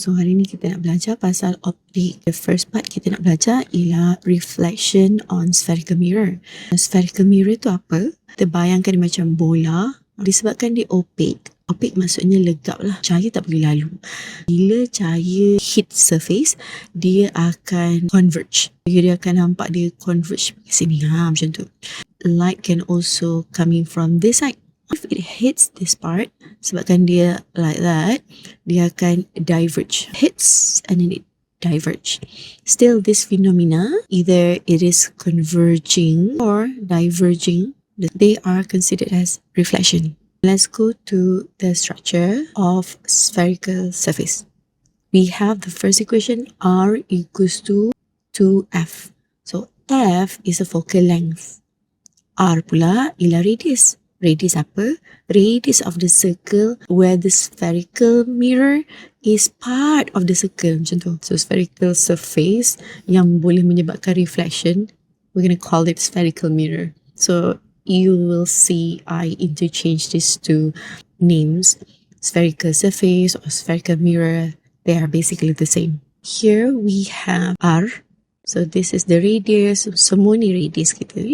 So hari ni kita nak belajar pasal optik. The first part kita nak belajar ialah reflection on spherical mirror. Spherical mirror tu apa? Kita bayangkan dia macam bola. Disebabkan dia opaque. Opaque maksudnya legap lah. Cahaya tak boleh lalu. Bila cahaya hit surface, dia akan converge. Dia akan nampak dia converge ke sini. Macam tu. Light can also coming from this side. If it hits this part, sebabkan dia like that, dia akan diverge. Hits and then it diverge. Still, this phenomena, either it is converging or diverging, they are considered as reflection. Let's go to the structure of spherical surface. We have the first equation, R equals to 2F. So, F is a focal length. R pula ialah radius. Radius apa? Radius of the circle where the spherical mirror is part of the circle. Macam tu. So, spherical surface yang boleh menyebabkan reflection, we're going to call it spherical mirror. So, you will see I interchange these two names. Spherical surface or spherical mirror, they are basically the same. Here we have R. So, this is the radius. Semua ni radius kita,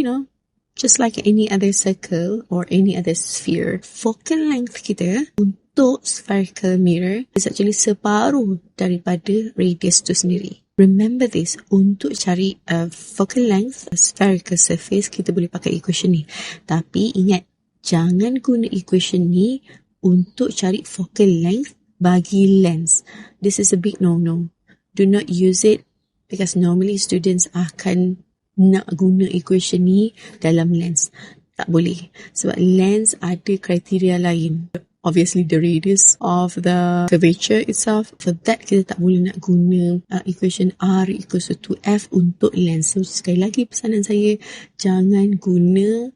just like any other circle or any other sphere. Focal length kita untuk spherical mirror is actually separuh daripada radius tu sendiri. Remember this, untuk cari focal length spherical surface, kita boleh pakai equation ni. Tapi ingat, jangan guna equation ni untuk cari focal length bagi lens. This is a big no-no. Do not use it because normally students akan nak guna equation ni dalam lens. Tak boleh. Sebab lens ada kriteria lain. Obviously, the radius of the curvature itself. For that, kita tak boleh nak guna equation R equals to 2F untuk lens. So, sekali lagi pesanan saya, jangan guna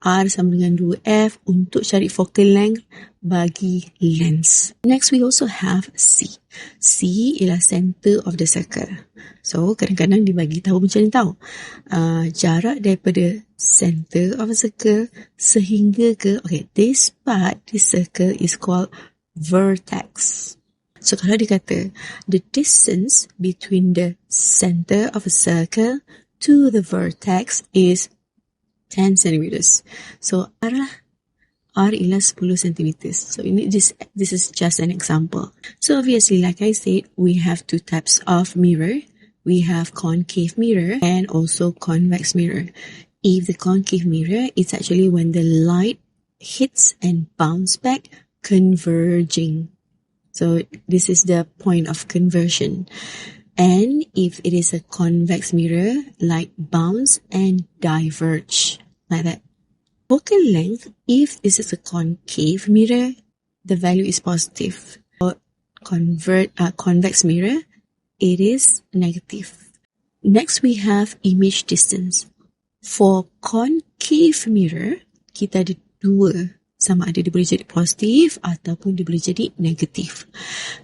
R sama dengan 2F untuk cari focal length bagi lens. Next, we also have C. C ialah center of the circle. So, kadang-kadang dibagi tahu macam ni tahu. Jarak daripada center of a circle sehingga ke, this part, this circle is called vertex. So, kalau dia kata, the distance between the center of a circle to the vertex is 10 centimeters. So, R ialah 10 centimeters. So, this is just an example. So, obviously, like I said, we have two types of mirror. We have concave mirror and also convex mirror. If the concave mirror, it's actually when the light hits and bounce back, converging. So, this is the point of conversion. And if it is a convex mirror, like bounce and diverge, like that. Focal length, if this is a concave mirror, the value is positive. For convex mirror, it is negative. Next, we have image distance. For concave mirror, kita ada dua. Sama ada dia boleh jadi positif ataupun dia boleh jadi negatif.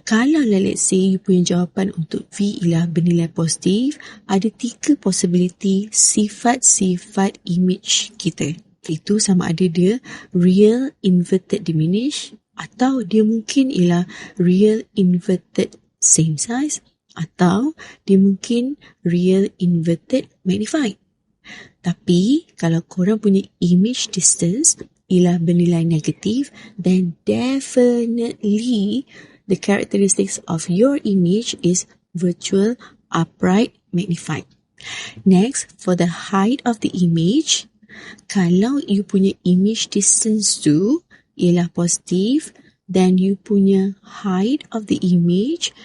Kalau let's say you punya jawapan untuk V ialah bernilai positif, ada 3 possibility sifat-sifat image kita. Itu sama ada dia real inverted diminish atau dia mungkin ialah real inverted same size atau dia mungkin real inverted magnified. Tapi kalau korang punya image distance ialah bernilai negatif, then definitely the characteristics of your image is virtual, upright, magnified. Next, for the height of the image, kalau you punya image distance tu ialah positif, then you punya height of the image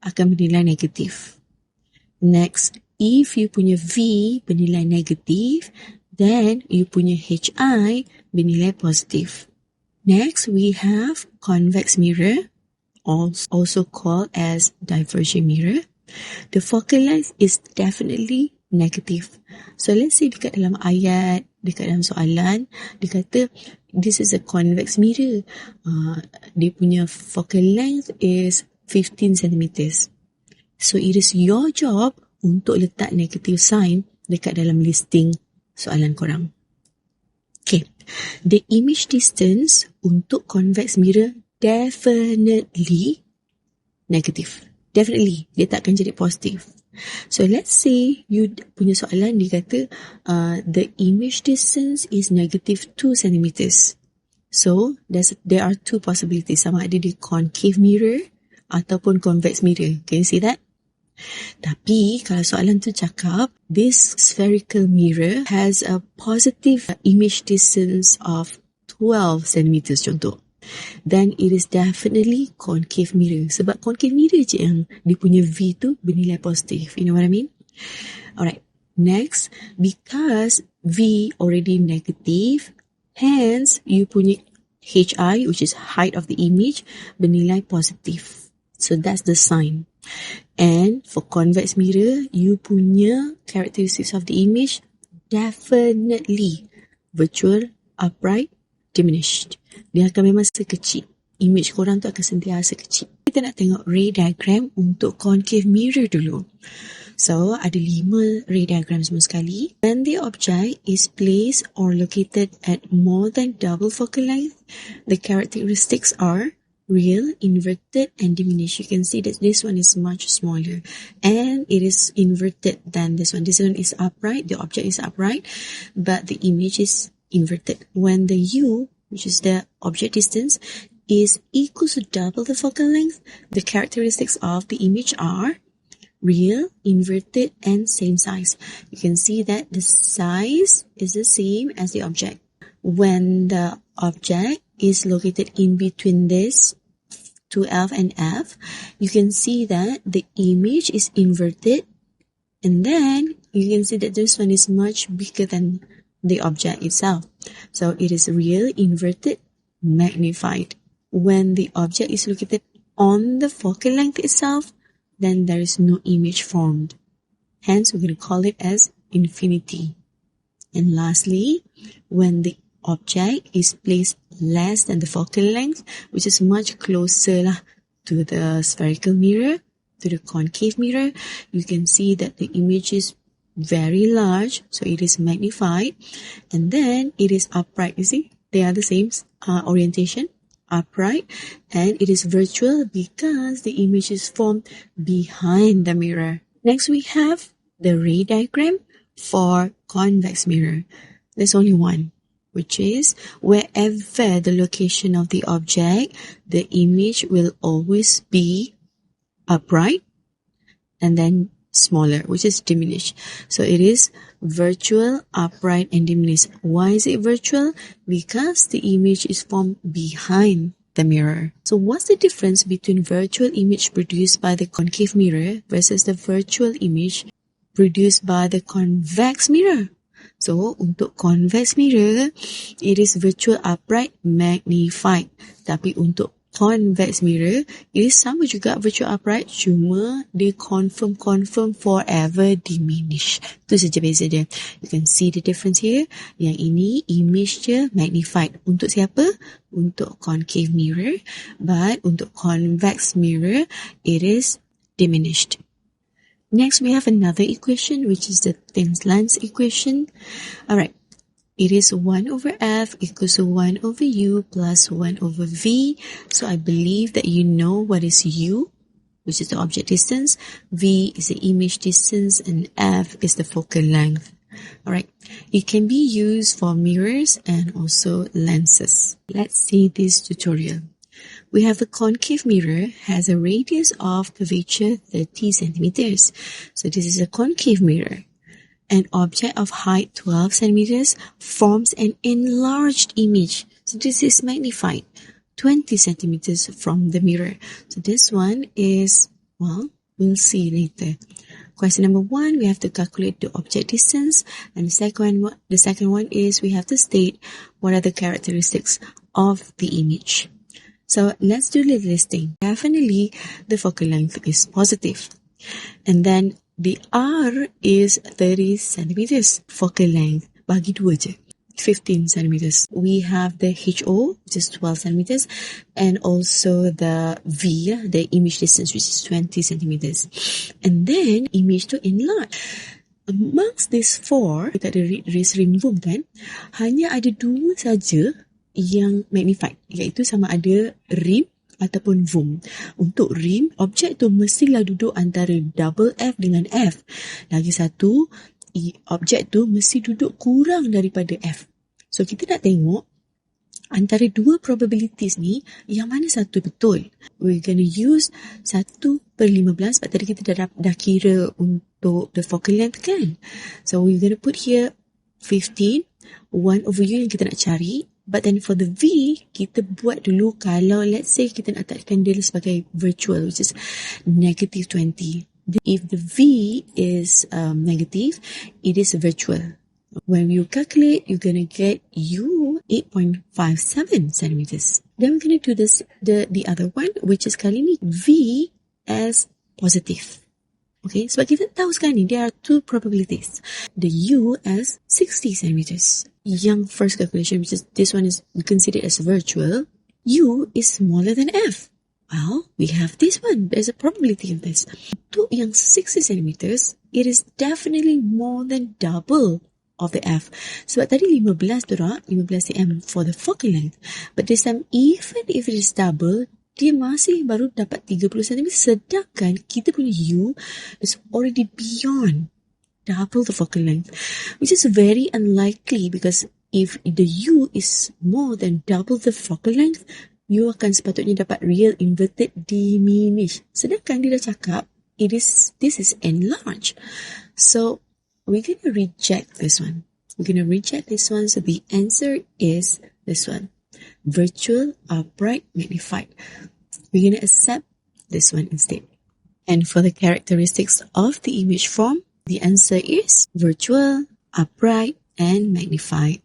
akan bernilai negatif. Next, if you punya V bernilai negatif, then you punya HI bernilai positif. Next, we have convex mirror, also called as diverging mirror. The focal length is definitely negative. So, let's say dekat dalam ayat, dekat dalam soalan, dia kata, this is a convex mirror. Dia punya focal length is 15 centimeters. So, it is your job untuk letak negative sign dekat dalam listing soalan korang. Okay. The image distance untuk convex mirror definitely negative. definitely dia tak akan jadi positif. So let's say you punya soalan dia kata the image distance is negative 2 centimeters. So there are two possibilities, sama ada dia concave mirror ataupun convex mirror. Can you see that? Tapi kalau soalan tu cakap this spherical mirror has a positive image distance of 12 centimeters contoh, then it is definitely concave mirror. Sebab concave mirror je yang dia punya V tu bernilai positif. You know what I mean? Alright. Next, because V already negative, hence you punya HI, which is height of the image, bernilai positif. So that's the sign. And for convex mirror, you punya characteristics of the image definitely virtual, upright, diminished. Dia akan memang sekecil. Image korang tu akan sentiasa kecil. Kita nak tengok ray diagram untuk concave mirror dulu. So, ada 5 ray diagram semua sekali. When the object is placed or located at more than double focal length, the characteristics are real, inverted, and diminished. You can see that this one is much smaller. And it is inverted than this one. This one is upright. The object is upright, but the image is inverted. When the U, which is the object distance, is equal to double the focal length, the characteristics of the image are real, inverted, and same size. You can see that the size is the same as the object. When the object is located in between this 2F and F, you can see that the image is inverted, and then you can see that this one is much bigger than the object itself. So it is real, inverted, magnified. When the object is located on the focal length itself, then there is no image formed. Hence, we're going to call it as infinity. And lastly, when the object is placed less than the focal length, which is much closer to the spherical mirror, to the concave mirror, you can see that the image is very large, so it is magnified, and then it is upright. You see, they are the same orientation, upright, and it is virtual because the image is formed behind the mirror. Next, we have the ray diagram for convex mirror. There's only one, which is wherever the location of the object, the image will always be upright and then smaller, which is diminished. So it is virtual, upright, and diminished. Why is it virtual? Because the image is formed behind the mirror. So what's the difference between virtual image produced by the concave mirror versus the virtual image produced by the convex mirror? So, untuk convex mirror, it is virtual, upright, magnified. Tapi untuk convex mirror, it is sama juga virtual, upright, cuma dia confirm forever diminish. Itu saja beza dia. You can see the difference here. Yang ini image je magnified. Untuk siapa? Untuk concave mirror. But untuk convex mirror, it is diminished. Next, we have another equation, which is the thin lines equation. Alright, it is 1 over F equals to 1 over U plus 1 over V. So I believe that you know what is U, which is the object distance, V is the image distance, and F is the focal length. Alright, it can be used for mirrors and also lenses. Let's see this tutorial. We have a concave mirror has a radius of curvature 30 centimeters. So this is a concave mirror. An object of height 12 centimeters forms an enlarged image. So this is magnified 20 centimeters from the mirror. So this one is, well, we'll see later. Question number 1, we have to calculate the object distance. And the second one is we have to state what are the characteristics of the image. So let's do the listing. Definitely the focal length is positive. And then the R is 30 centimeters. Focal length, bagi dua je, 15 centimeters. We have the HO, which is 12 centimeters. And also the V, the image distance, which is 20 centimeters. And then image to enlarge. Amongst these four, kita ada raised rim boom kan, hanya ada dua saja yang magnified, iaitu sama ada rim ataupun VUM. Untuk rim, objek tu mestilah duduk antara double F dengan F. Lagi satu, objek tu mesti duduk kurang daripada F. So, kita nak tengok antara dua probabilities ni, yang mana satu betul. We're gonna use 1/15 sebab tadi kita dah kira untuk the focal length kan. So we're gonna put here 15, 1/u yang kita nak cari. But then for the V, kita buat dulu kalau let's say kita nak letakkan dia sebagai virtual, which is -20. If the V is negative, it is virtual. When you calculate, you're going to get U 8.57 centimeters. Then we're going to do this the other one, which is kali ni V as positive. Okay, sebab kita tahu sekarang ni, there are two probabilities. The U as 60 centimeters. Yang first calculation, which is this one is considered as virtual, U is smaller than F. Well, we have this one. There's a probability of this. Untuk yang 60 centimeters, it is definitely more than double of the F. Sebab tadi 15 tu 15 cm for the focal length. But this time, even if it is double, dia masih baru dapat 30 cm. Sedangkan kita punya U is already beyond double the focal length. Which is very unlikely because if the U is more than double the focal length, you akan sepatutnya dapat real inverted diminish. Sedangkan dia dah cakap, this is enlarged. So, we're going to reject this one. We're going to reject this one. So the answer is this one. Virtual, upright, magnified. We're going to accept this one instead. And for the characteristics of the image form, the answer is virtual, upright, and magnified.